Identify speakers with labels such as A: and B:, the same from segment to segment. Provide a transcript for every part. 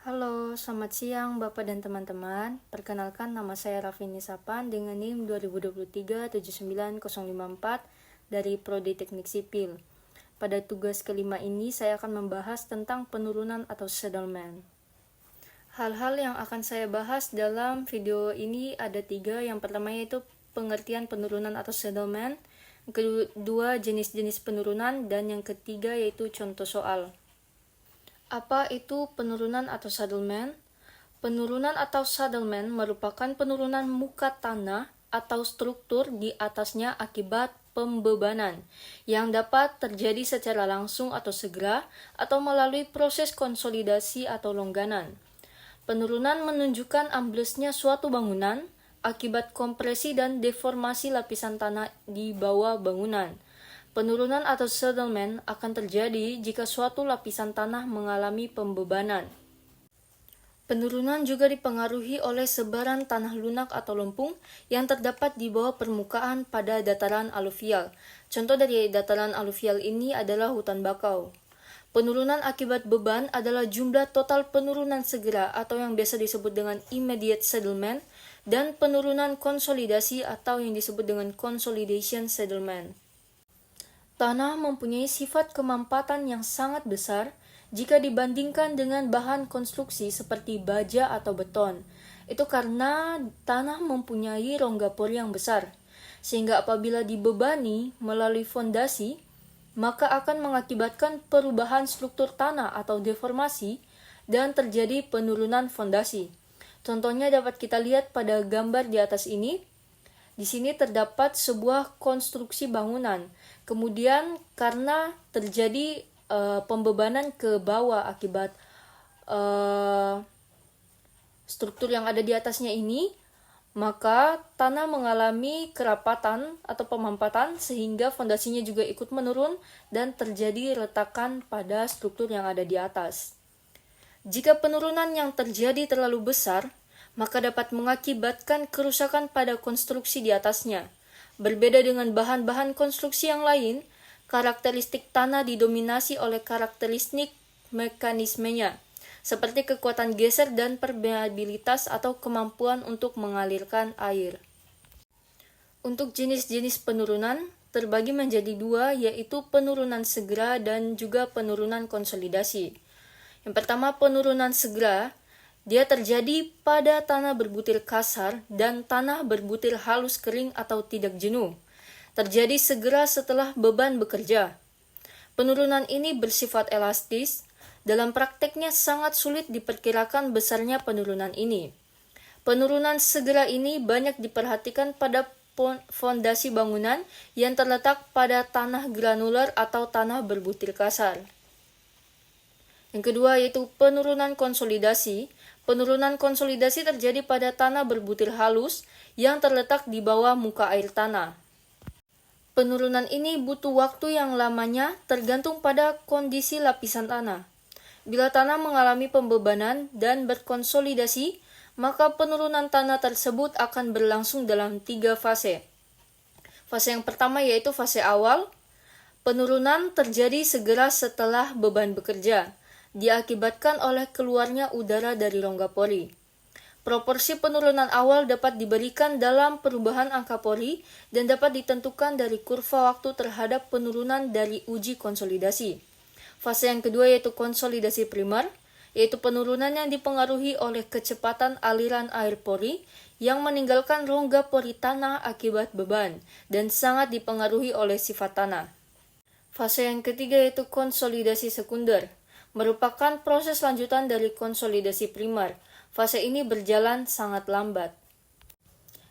A: Halo, selamat siang Bapak dan teman-teman. Perkenalkan, nama saya Rafini Sapan dengan NIM 2023-79054 dari Prodi Teknik Sipil. Pada tugas kelima ini, saya akan membahas tentang penurunan atau settlement. Hal-hal yang akan saya bahas dalam video ini ada 3. Yang pertama yaitu pengertian penurunan atau settlement. Yang kedua, jenis-jenis penurunan. Dan yang ketiga yaitu contoh soal. Apa itu penurunan atau settlement? Penurunan atau settlement merupakan penurunan muka tanah atau struktur di atasnya akibat pembebanan yang dapat terjadi secara langsung atau segera atau melalui proses konsolidasi atau longganan. Penurunan menunjukkan amblesnya suatu bangunan akibat kompresi dan deformasi lapisan tanah di bawah bangunan. Penurunan atau settlement akan terjadi jika suatu lapisan tanah mengalami pembebanan. Penurunan juga dipengaruhi oleh sebaran tanah lunak atau lempung yang terdapat di bawah permukaan pada dataran aluvial. Contoh dari dataran aluvial ini adalah hutan bakau. Penurunan akibat beban adalah jumlah total penurunan segera atau yang biasa disebut dengan immediate settlement dan penurunan konsolidasi atau yang disebut dengan consolidation settlement. Tanah mempunyai sifat kemampatan yang sangat besar jika dibandingkan dengan bahan konstruksi seperti baja atau beton. Itu karena tanah mempunyai rongga pori yang besar, sehingga apabila dibebani melalui fondasi, maka akan mengakibatkan perubahan struktur tanah atau deformasi dan terjadi penurunan fondasi. Contohnya dapat kita lihat pada gambar di atas ini. Di sini terdapat sebuah konstruksi bangunan. Kemudian karena terjadi pembebanan ke bawah akibat struktur yang ada di atasnya ini, maka tanah mengalami kerapatan atau pemampatan sehingga fondasinya juga ikut menurun dan terjadi retakan pada struktur yang ada di atas. Jika penurunan yang terjadi terlalu besar, maka dapat mengakibatkan kerusakan pada konstruksi di atasnya. Berbeda dengan bahan-bahan konstruksi yang lain, karakteristik tanah didominasi oleh karakteristik mekanismenya, seperti kekuatan geser dan permeabilitas atau kemampuan untuk mengalirkan air. Untuk jenis-jenis penurunan, terbagi menjadi 2, yaitu penurunan segera dan juga penurunan konsolidasi. Yang pertama, penurunan segera. Dia terjadi pada tanah berbutir kasar dan tanah berbutir halus kering atau tidak jenuh. Terjadi segera setelah beban bekerja. Penurunan ini bersifat elastis. Dalam prakteknya sangat sulit diperkirakan besarnya penurunan ini. Penurunan segera ini banyak diperhatikan pada fondasi bangunan yang terletak pada tanah granular atau tanah berbutir kasar. Yang kedua yaitu penurunan konsolidasi. Penurunan konsolidasi terjadi pada tanah berbutir halus yang terletak di bawah muka air tanah. Penurunan ini butuh waktu yang lamanya tergantung pada kondisi lapisan tanah. Bila tanah mengalami pembebanan dan berkonsolidasi, maka penurunan tanah tersebut akan berlangsung dalam 3 fase. Fase yang pertama yaitu fase awal. Penurunan terjadi segera setelah beban bekerja, diakibatkan oleh keluarnya udara dari rongga pori. Proporsi penurunan awal dapat diberikan dalam perubahan angka pori dan dapat ditentukan dari kurva waktu terhadap penurunan dari uji konsolidasi. Fase yang kedua yaitu konsolidasi primer, yaitu penurunan yang dipengaruhi oleh kecepatan aliran air pori yang meninggalkan rongga pori tanah akibat beban dan sangat dipengaruhi oleh sifat tanah. Fase yang ketiga yaitu konsolidasi sekunder, merupakan proses lanjutan dari konsolidasi primer. Fase ini berjalan sangat lambat.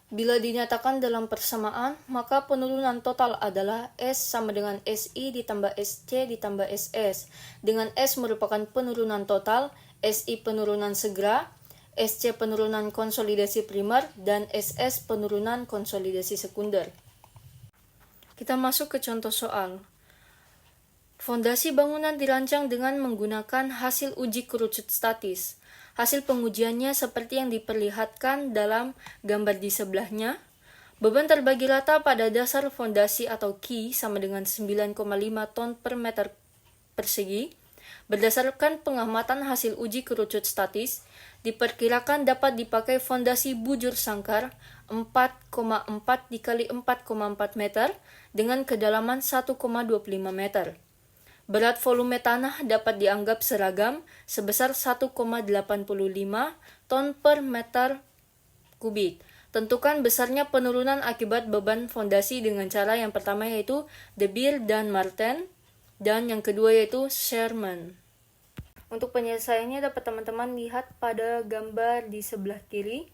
A: Bila dinyatakan dalam persamaan, maka penurunan total adalah S sama dengan SI ditambah SC ditambah SS, dengan S merupakan penurunan total, SI penurunan segera, SC penurunan konsolidasi primer, dan SS penurunan konsolidasi sekunder. Kita masuk ke contoh soal. Fondasi bangunan dirancang dengan menggunakan hasil uji kerucut statis. Hasil pengujiannya seperti yang diperlihatkan dalam gambar di sebelahnya. Beban terbagi rata pada dasar fondasi atau Q sama dengan 9,5 ton per meter persegi. Berdasarkan pengamatan hasil uji kerucut statis, diperkirakan dapat dipakai fondasi bujur sangkar 4,4 dikali 4,4 meter dengan kedalaman 1,25 meter. Berat volume tanah dapat dianggap seragam sebesar 1,85 ton per meter kubik. Tentukan besarnya penurunan akibat beban fondasi dengan cara yang pertama yaitu De Beer dan Marten, dan yang kedua yaitu Sherman. Untuk penyelesaiannya dapat teman-teman lihat pada gambar di sebelah kiri.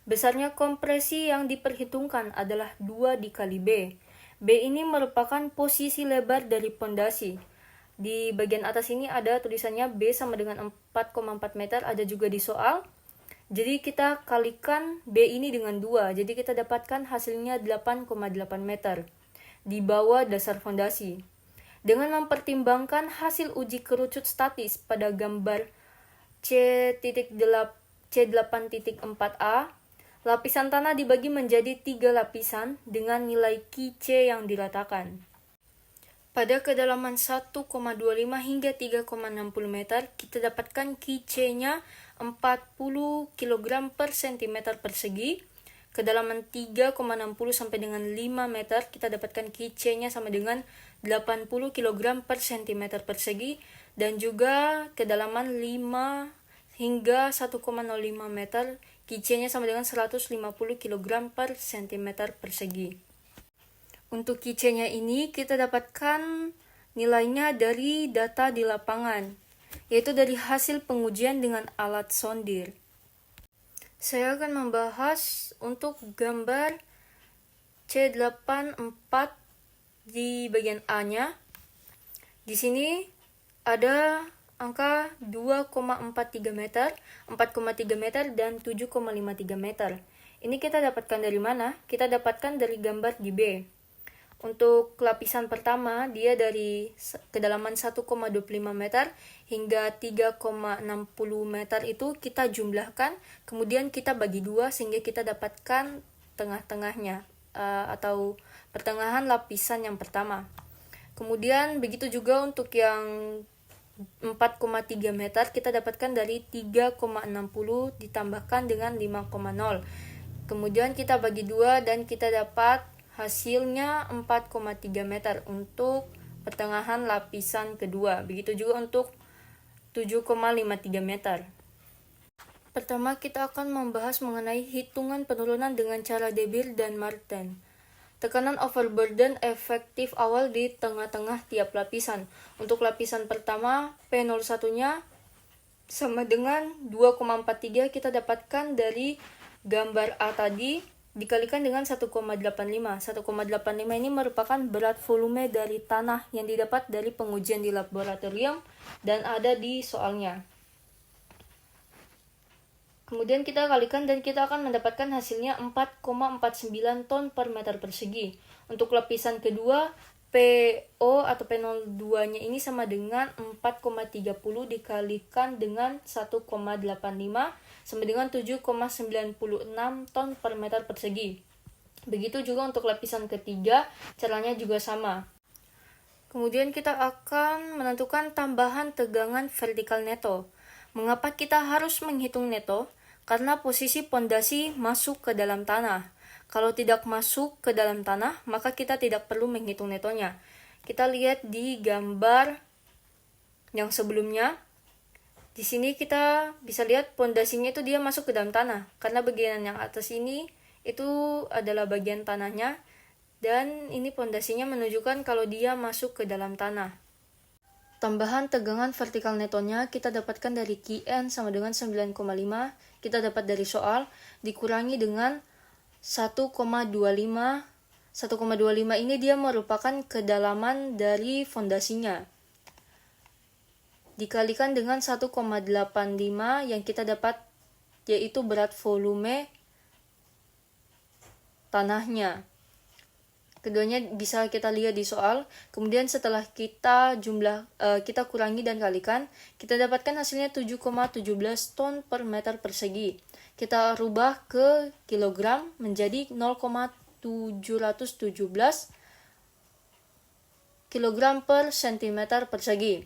A: Besarnya kompresi yang diperhitungkan adalah 2 dikali B. B ini merupakan posisi lebar dari pondasi. Di bagian atas ini ada tulisannya B sama dengan 4,4 meter, ada juga di soal. Jadi kita kalikan B ini dengan 2, jadi kita dapatkan hasilnya 8,8 meter di bawah dasar fondasi. Dengan mempertimbangkan hasil uji kerucut statis pada gambar C8.4a, lapisan tanah dibagi menjadi 3 lapisan dengan nilai Qc yang diratakan. Pada kedalaman 1,25 hingga 3,60 meter, kita dapatkan Qc-nya 40 kg per cm persegi. Kedalaman 3,60 sampai dengan 5 meter, kita dapatkan Qc-nya sama dengan 80 kg per cm persegi. Dan juga kedalaman 5 hingga 1,05 meter, Qc-nya sama dengan 150 kg per cm persegi. Untuk Qc-nya ini kita dapatkan nilainya dari data di lapangan, yaitu dari hasil pengujian dengan alat sondir. Saya akan membahas untuk gambar C84 di bagian A-nya. Di sini ada angka 2,43 meter, 4,3 meter, dan 7,53 meter. Ini kita dapatkan dari mana? Kita dapatkan dari gambar di B. Untuk lapisan pertama, dia dari kedalaman 1,25 meter hingga 3,60 meter itu kita jumlahkan, kemudian kita bagi 2 sehingga kita dapatkan tengah-tengahnya atau pertengahan lapisan yang pertama. Kemudian begitu juga untuk yang 4,3 meter kita dapatkan dari 3,60 ditambahkan dengan 5,0. Kemudian kita bagi 2 dan kita dapat hasilnya 4,3 meter untuk pertengahan lapisan kedua. Begitu juga untuk 7,53 meter. Pertama kita akan membahas mengenai hitungan penurunan dengan cara De Beer dan Marten. Tekanan overburden efektif awal di tengah-tengah tiap lapisan. Untuk lapisan pertama, P01-nya sama dengan 2,43 kita dapatkan dari gambar A tadi dikalikan dengan 1,85. 1,85 ini merupakan berat volume dari tanah yang didapat dari pengujian di laboratorium dan ada di soalnya. Kemudian kita kalikan dan kita akan mendapatkan hasilnya 4,49 ton per meter persegi. Untuk lapisan kedua, PO atau P02-nya ini sama dengan 4,30 dikalikan dengan 1,85 sama dengan 7,96 ton per meter persegi. Begitu juga untuk lapisan ketiga, caranya juga sama. Kemudian kita akan menentukan tambahan tegangan vertikal neto. Mengapa kita harus menghitung neto? Karena posisi pondasi masuk ke dalam tanah. Kalau tidak masuk ke dalam tanah, maka kita tidak perlu menghitung netonya. Kita lihat di gambar yang sebelumnya. Di sini kita bisa lihat pondasinya itu dia masuk ke dalam tanah. Karena bagian yang atas ini itu adalah bagian tanahnya. Dan ini pondasinya menunjukkan kalau dia masuk ke dalam tanah. Tambahan tegangan vertikal netonya kita dapatkan dari Qn sama dengan 9,5. Kita dapat dari soal dikurangi dengan 1,25. 1,25 ini dia merupakan kedalaman dari fondasinya. Dikalikan dengan 1,85 yang kita dapat yaitu berat volume tanahnya. Keduanya bisa kita lihat di soal. Kemudian setelah kita kita kurangi dan kalikan, kita dapatkan hasilnya 7,17 ton per meter persegi. Kita rubah ke kilogram menjadi 0,717 kilogram per centimeter persegi.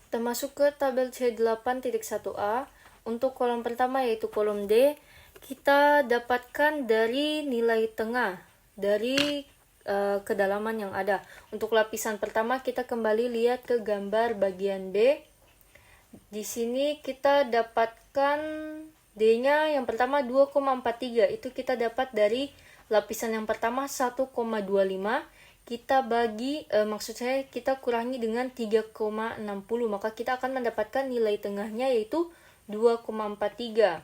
A: Kita masuk ke tabel C8.1a. Untuk kolom pertama yaitu kolom D, kita dapatkan dari nilai tengah dari kedalaman yang ada. Untuk lapisan pertama kita kembali lihat ke gambar bagian B. Di sini kita dapatkan D-nya yang pertama 2,43, itu kita dapat dari lapisan yang pertama 1,25, kita bagi maksud saya kita kurangi dengan 3,60, maka kita akan mendapatkan nilai tengahnya yaitu 2,43.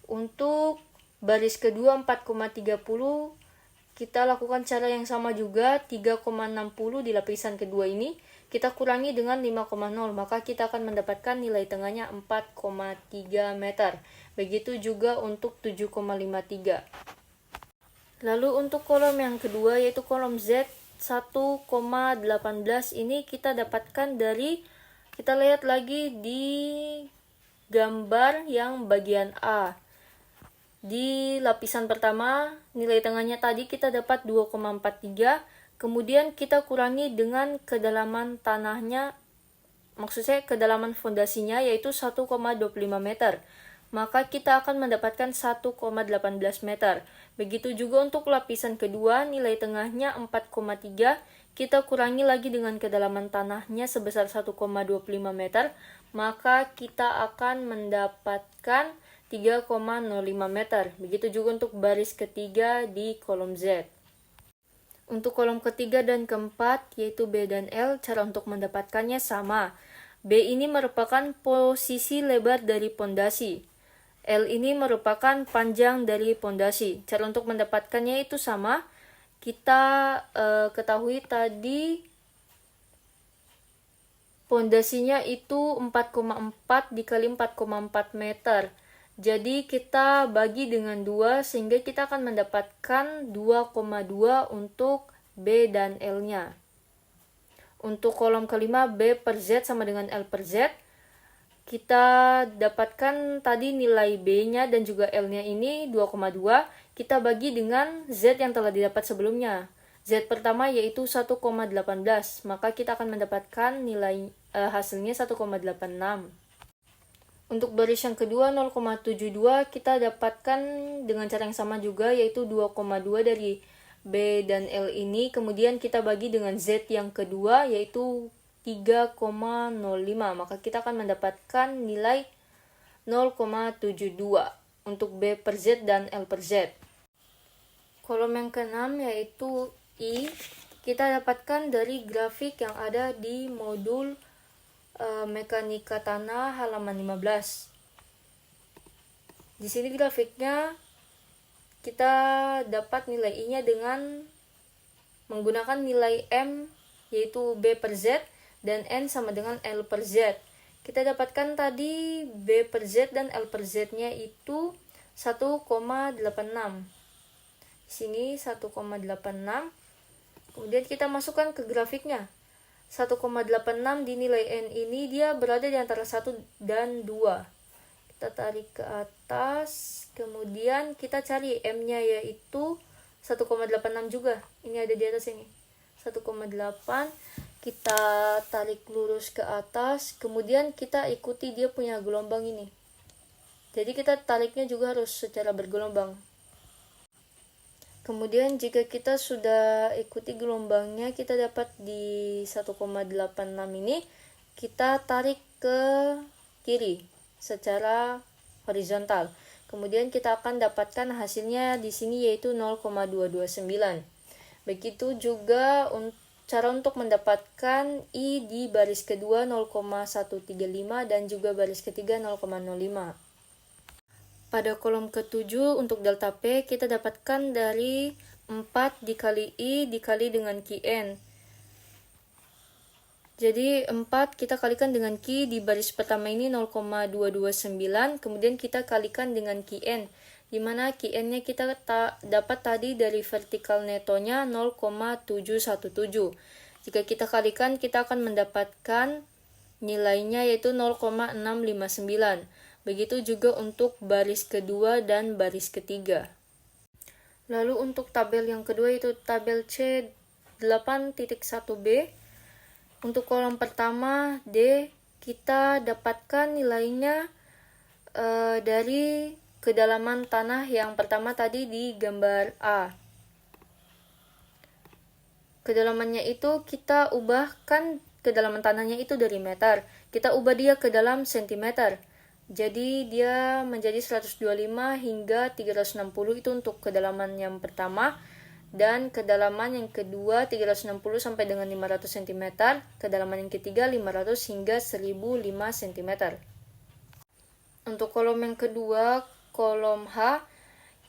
A: Untuk baris kedua 4,30, kita lakukan cara yang sama juga, 3,60 di lapisan kedua ini kita kurangi dengan 5,0, maka kita akan mendapatkan nilai tengahnya 4,3 meter. Begitu juga untuk 7,53. Lalu untuk kolom yang kedua yaitu kolom Z 1,18, ini kita dapatkan dari, kita lihat lagi di gambar yang bagian A. Di lapisan pertama nilai tengahnya tadi kita dapat 2,43, kemudian kita kurangi dengan kedalaman tanahnya, maksud saya kedalaman fondasinya yaitu 1,25 meter, maka kita akan mendapatkan 1,18 meter. Begitu juga untuk lapisan kedua, nilai tengahnya 4,3, kita kurangi lagi dengan kedalaman tanahnya sebesar 1,25 meter, maka kita akan mendapatkan 3,05 meter. Begitu juga untuk baris ketiga di kolom Z. Untuk kolom ketiga dan keempat, yaitu B dan L, cara untuk mendapatkannya sama. B ini merupakan posisi lebar dari pondasi. L ini merupakan panjang dari pondasi. Cara untuk mendapatkannya itu sama. Kita ketahui tadi pondasinya itu 4,4 dikali 4,4 meter. Jadi kita bagi dengan 2 sehingga kita akan mendapatkan 2,2 untuk B dan L-nya. Untuk kolom kelima B per Z sama dengan L per Z. Kita dapatkan tadi nilai B-nya dan juga L-nya ini 2,2. Kita bagi dengan Z yang telah didapat sebelumnya. Z pertama yaitu 1,18. Maka kita akan mendapatkan nilai hasilnya 1,86. Untuk baris yang kedua 0,72 kita dapatkan dengan cara yang sama juga yaitu 2,2 dari B dan L ini. Kemudian kita bagi dengan Z yang kedua yaitu 3,05. Maka kita akan mendapatkan nilai 0,72 untuk B per Z dan L per Z. Kolom yang keenam yaitu I, kita dapatkan dari grafik yang ada di modul mekanika tanah halaman 15. Di sini grafiknya kita dapat nilai I-nya dengan menggunakan nilai M yaitu B per Z dan N sama dengan L per Z. Kita dapatkan tadi B per Z dan L per Z-nya itu 1,86. Di sini 1,86. Kemudian kita masukkan ke grafiknya. 1,86 dinilai N ini dia berada di antara 1 dan 2. Kita tarik ke atas, kemudian kita cari M-nya yaitu 1,86 juga. Ini ada di atas ini. 1,8, kita tarik lurus ke atas, kemudian kita ikuti dia punya gelombang ini. Jadi kita tariknya juga harus secara bergelombang. Kemudian jika kita sudah ikuti gelombangnya, kita dapat di 1,86 ini, kita tarik ke kiri secara horizontal. Kemudian kita akan dapatkan hasilnya di sini yaitu 0,229. Begitu juga cara untuk mendapatkan I di baris kedua 0,135 dan juga baris ketiga 0,05. Pada kolom ke-7 untuk delta P kita dapatkan dari 4 dikali I dikali dengan Qn. Jadi 4 kita kalikan dengan Q di baris pertama ini 0,229, kemudian kita kalikan dengan Qn, di mana Qn-nya kita dapat tadi dari vertikal netonya 0,717. Jika kita kalikan kita akan mendapatkan nilainya yaitu 0,659. Begitu juga untuk baris kedua dan baris ketiga. Lalu untuk tabel yang kedua itu tabel C8.1b. Untuk kolom pertama D kita dapatkan nilainya dari kedalaman tanah yang pertama tadi di gambar A. Kedalamannya itu kita ubahkan, kedalaman tanahnya itu dari meter, kita ubah dia ke dalam sentimeter. Jadi dia menjadi 125 hingga 360 itu untuk kedalaman yang pertama, dan kedalaman yang kedua 360 sampai dengan 500 cm, kedalaman yang ketiga 500 hingga 1005 cm. Untuk kolom yang kedua, kolom H,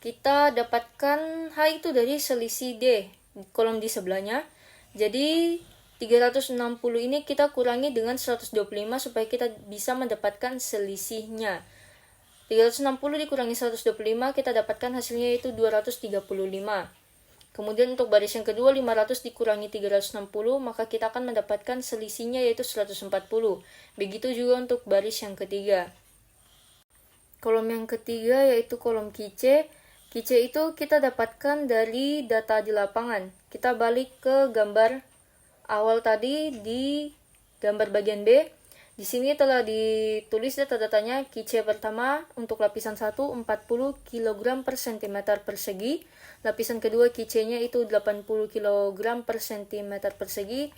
A: kita dapatkan H itu dari selisih D, kolom di sebelahnya. Jadi 360 ini kita kurangi dengan 125 supaya kita bisa mendapatkan selisihnya. 360 dikurangi 125 kita dapatkan hasilnya yaitu 235. Kemudian untuk baris yang kedua 500 dikurangi 360 maka kita akan mendapatkan selisihnya yaitu 140. Begitu juga untuk baris yang ketiga. Kolom yang ketiga yaitu kolom QC. QC itu kita dapatkan dari data di lapangan. Kita balik ke gambar awal tadi di gambar bagian B. Di sini telah ditulis data-datanya. QC pertama untuk lapisan 1 40 kg per cm persegi. Lapisan kedua QC-nya itu 80 kg per cm persegi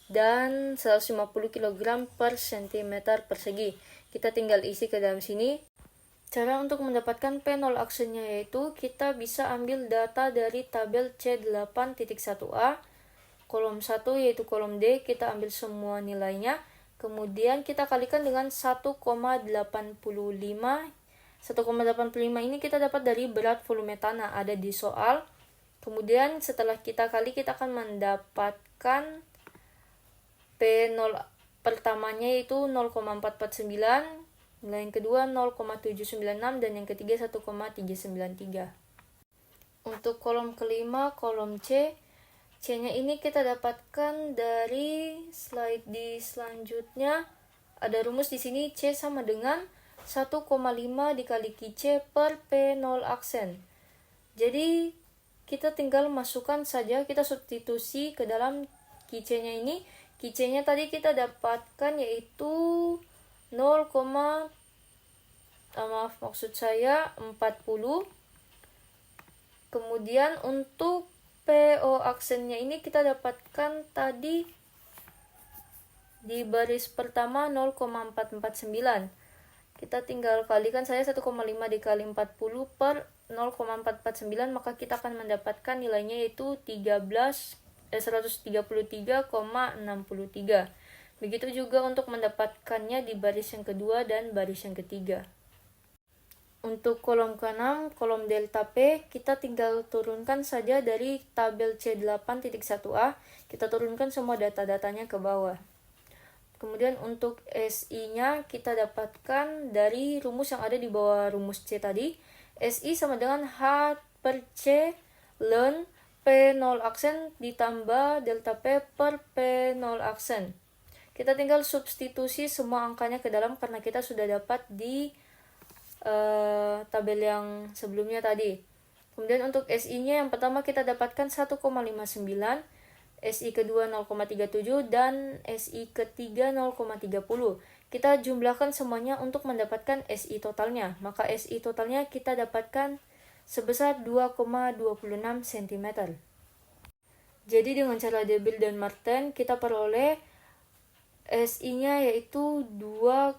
A: dan 150 kg per cm persegi. Kita tinggal isi ke dalam sini. Cara untuk mendapatkan P0 aksennya yaitu kita bisa ambil data dari tabel C8.1a, kolom 1 yaitu kolom D, kita ambil semua nilainya, kemudian kita kalikan dengan 1,85. 1,85 ini kita dapat dari berat volume tanah, ada di soal. Kemudian setelah kita kali, kita akan mendapatkan P0 pertamanya yaitu 0,449, nilai yang kedua 0,796 dan yang ketiga 1,393. Untuk kolom kelima, kolom C, C-nya ini kita dapatkan dari slide di selanjutnya. Ada rumus di sini, C sama dengan 1,5 dikali QC per P0 aksen. Jadi kita tinggal masukkan saja, kita substitusi ke dalam QC-nya ini. QC-nya tadi kita dapatkan yaitu 40. Kemudian untuk PO aksennya ini kita dapatkan tadi di baris pertama 0,449. Kita tinggal kalikan saja 1,5 dikali 40 per 0,449, maka kita akan mendapatkan nilainya yaitu 133,63. Begitu juga untuk mendapatkannya di baris yang kedua dan baris yang ketiga. Untuk kolom ke-6, kolom delta P, kita tinggal turunkan saja dari tabel C8.1a, kita turunkan semua data-datanya ke bawah. Kemudian untuk SI-nya kita dapatkan dari rumus yang ada di bawah rumus C tadi. SI sama dengan H per C ln P0 aksen ditambah delta P per P0 aksen. Kita tinggal substitusi semua angkanya ke dalam karena kita sudah dapat di tabel yang sebelumnya tadi. Kemudian untuk SI-nya yang pertama kita dapatkan 1,59, SI kedua 0,37 dan SI ketiga 0,30. Kita jumlahkan semuanya untuk mendapatkan SI totalnya. Maka SI totalnya kita dapatkan sebesar 2,26 cm. Jadi dengan cara Debil dan Martin kita peroleh SI-nya yaitu 2,26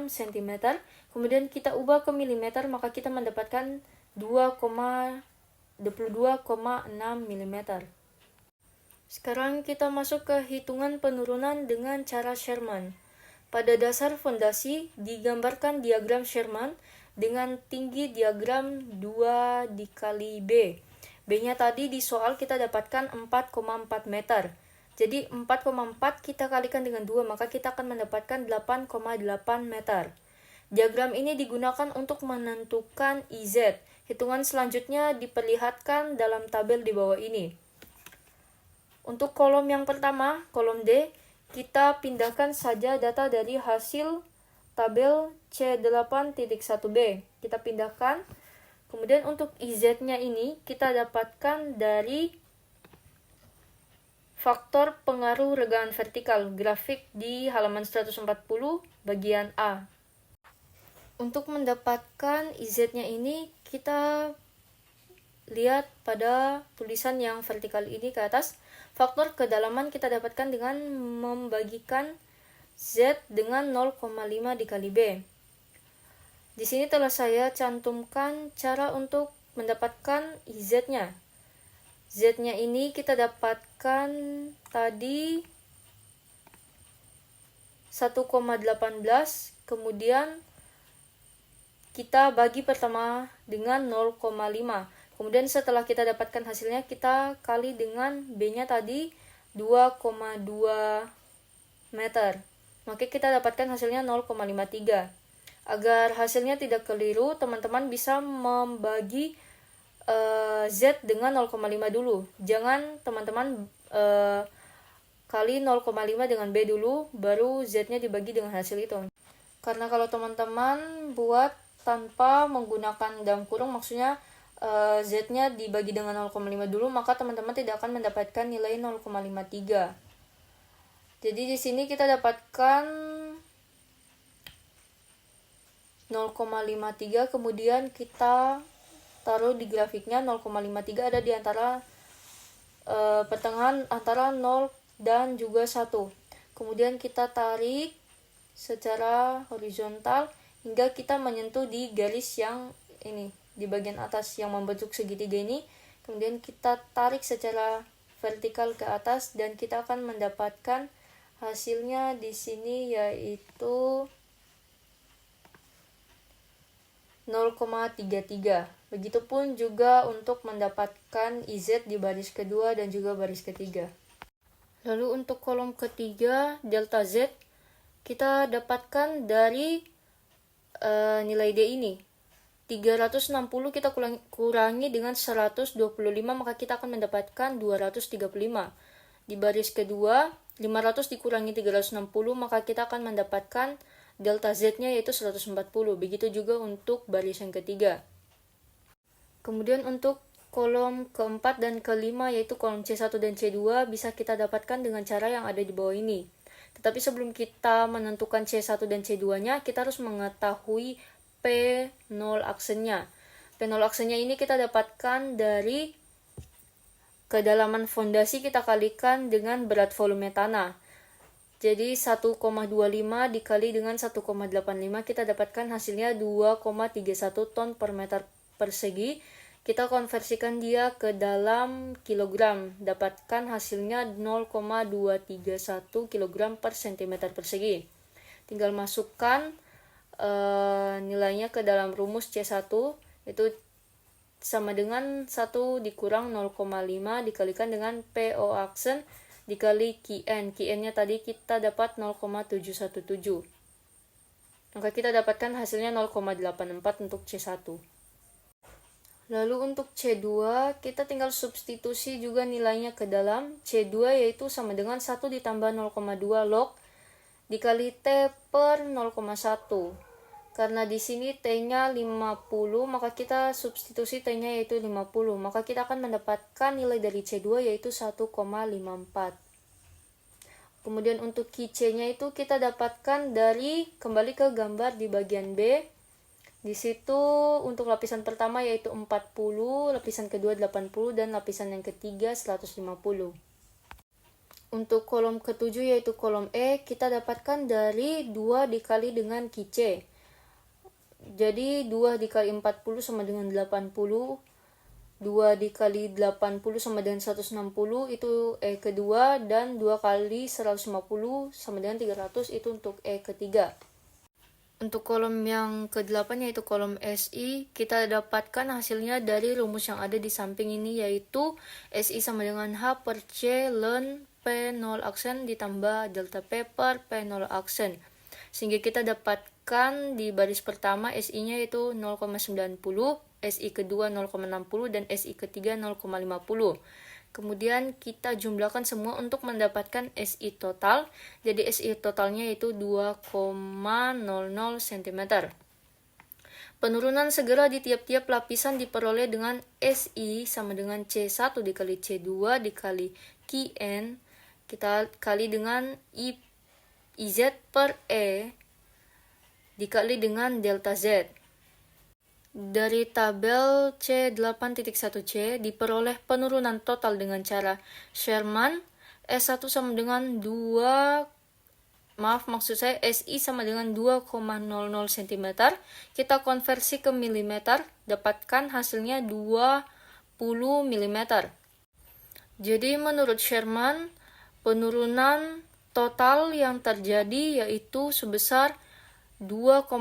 A: cm. Kemudian kita ubah ke milimeter, maka kita mendapatkan 22,6 mm. Sekarang kita masuk ke hitungan penurunan dengan cara Sherman. Pada dasar fondasi digambarkan diagram Sherman dengan tinggi diagram 2 dikali B. B-nya tadi di soal kita dapatkan 4,4 meter. Jadi 4,4 kita kalikan dengan 2, maka kita akan mendapatkan 8,8 meter. Diagram ini digunakan untuk menentukan IZ. Hitungan selanjutnya diperlihatkan dalam tabel di bawah ini. Untuk kolom yang pertama, kolom D, kita pindahkan saja data dari hasil tabel C8.1b. Kita pindahkan. Kemudian untuk IZ-nya ini kita dapatkan dari Faktor pengaruh regaan vertikal, grafik di halaman 140 bagian A. Untuk mendapatkan IZ-nya ini, kita lihat pada tulisan yang vertikal ini ke atas. Faktor kedalaman kita dapatkan dengan membagikan Z dengan 0,5 dikali B. Di sini telah saya cantumkan cara untuk mendapatkan IZ-nya. Z-nya ini kita dapatkan tadi 1,18, kemudian kita bagi pertama dengan 0,5. Kemudian setelah kita dapatkan hasilnya, kita kali dengan B-nya tadi 2,2 meter. Maka kita dapatkan hasilnya 0,53. Agar hasilnya tidak keliru, teman-teman bisa membagi Z dengan 0,5 dulu. Jangan teman-teman kali 0,5 dengan B dulu, baru Z-nya dibagi dengan hasil itu. Karena kalau teman-teman buat tanpa menggunakan dalam kurung, maksudnya Z-nya dibagi dengan 0,5 dulu, maka teman-teman tidak akan mendapatkan nilai 0,53. Jadi di sini kita dapatkan 0,53, kemudian kita taruh di grafiknya. 0,53 ada di antara pertengahan antara 0 dan juga 1. Kemudian kita tarik secara horizontal hingga kita menyentuh di garis yang ini, di bagian atas yang membentuk segitiga ini. Kemudian kita tarik secara vertikal ke atas dan kita akan mendapatkan hasilnya di sini, yaitu 0,33. Begitupun juga untuk mendapatkan IZ di baris kedua dan juga baris ketiga. Lalu untuk kolom ketiga, delta Z, kita dapatkan dari nilai D ini. 360 kita kurangi dengan 125, maka kita akan mendapatkan 235. Di baris kedua, 500 dikurangi 360, maka kita akan mendapatkan delta Z-nya yaitu 140. Begitu juga untuk baris yang ketiga. Kemudian untuk kolom keempat dan kelima, yaitu kolom C1 dan C2, bisa kita dapatkan dengan cara yang ada di bawah ini. Tetapi sebelum kita menentukan C1 dan C2-nya, kita harus mengetahui P0 aksennya. P0 aksennya ini kita dapatkan dari kedalaman fondasi kita kalikan dengan berat volume tanah. Jadi 1,25 dikali dengan 1,85, kita dapatkan hasilnya 2,31 ton per meter persegi. Kita konversikan dia ke dalam kilogram, dapatkan hasilnya 0,231 kg per cm persegi. Tinggal masukkan nilainya ke dalam rumus C1, itu sama dengan 1 dikurang 0,5 dikalikan dengan PO aksen dikali QN. QN-nya tadi kita dapat 0,717. Maka kita dapatkan hasilnya 0,84 untuk C1. Lalu untuk C2, kita tinggal substitusi juga nilainya ke dalam. C2 yaitu sama dengan 1 ditambah 0,2 log dikali T per 0,1. Karena di sini T-nya 50, maka kita substitusi T-nya yaitu 50. Maka kita akan mendapatkan nilai dari C2 yaitu 1,54. Kemudian untuk QC-nya itu kita dapatkan dari, kembali ke gambar di bagian B. Di situ untuk lapisan pertama yaitu 40, lapisan kedua 80, dan lapisan yang ketiga 150. Untuk kolom ketujuh yaitu kolom E, kita dapatkan dari 2 dikali dengan QC. Jadi 2 dikali 40 sama dengan 80, 2 dikali 80 sama dengan 160, itu E kedua, dan 2 kali 150 sama dengan 300, itu untuk E ketiga. Untuk kolom yang ke-8 yaitu kolom SI, kita dapatkan hasilnya dari rumus yang ada di samping ini, yaitu SI sama dengan H per C ln P0 aksen ditambah delta P per P0 aksen. Sehingga kita dapatkan di baris pertama SI-nya yaitu 0,90, SI kedua 0,60, dan SI ketiga 0,50. Kemudian kita jumlahkan semua untuk mendapatkan SI total. Jadi SI totalnya yaitu 2,00 cm. Penurunan segera di tiap-tiap lapisan diperoleh dengan SI sama dengan C1 dikali C2 dikali QN kita kali dengan IZ per E dikali dengan delta Z. Dari tabel C8.1C diperoleh penurunan total dengan cara Sherman. S1 sama dengan SI sama dengan 2,00 cm. Kita konversi ke milimeter, dapatkan hasilnya 20 mm. Jadi menurut Sherman, penurunan total yang terjadi yaitu sebesar 2,00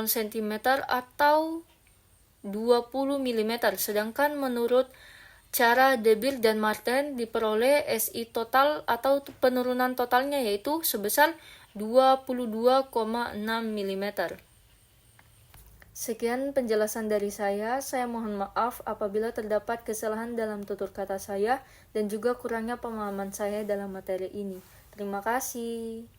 A: cm atau 20 mm. Sedangkan menurut cara Debye dan Martin diperoleh SI total atau penurunan totalnya yaitu sebesar 22,6 mm. Sekian penjelasan dari saya mohon maaf apabila terdapat kesalahan dalam tutur kata saya dan juga kurangnya pemahaman saya dalam materi ini. Terima kasih.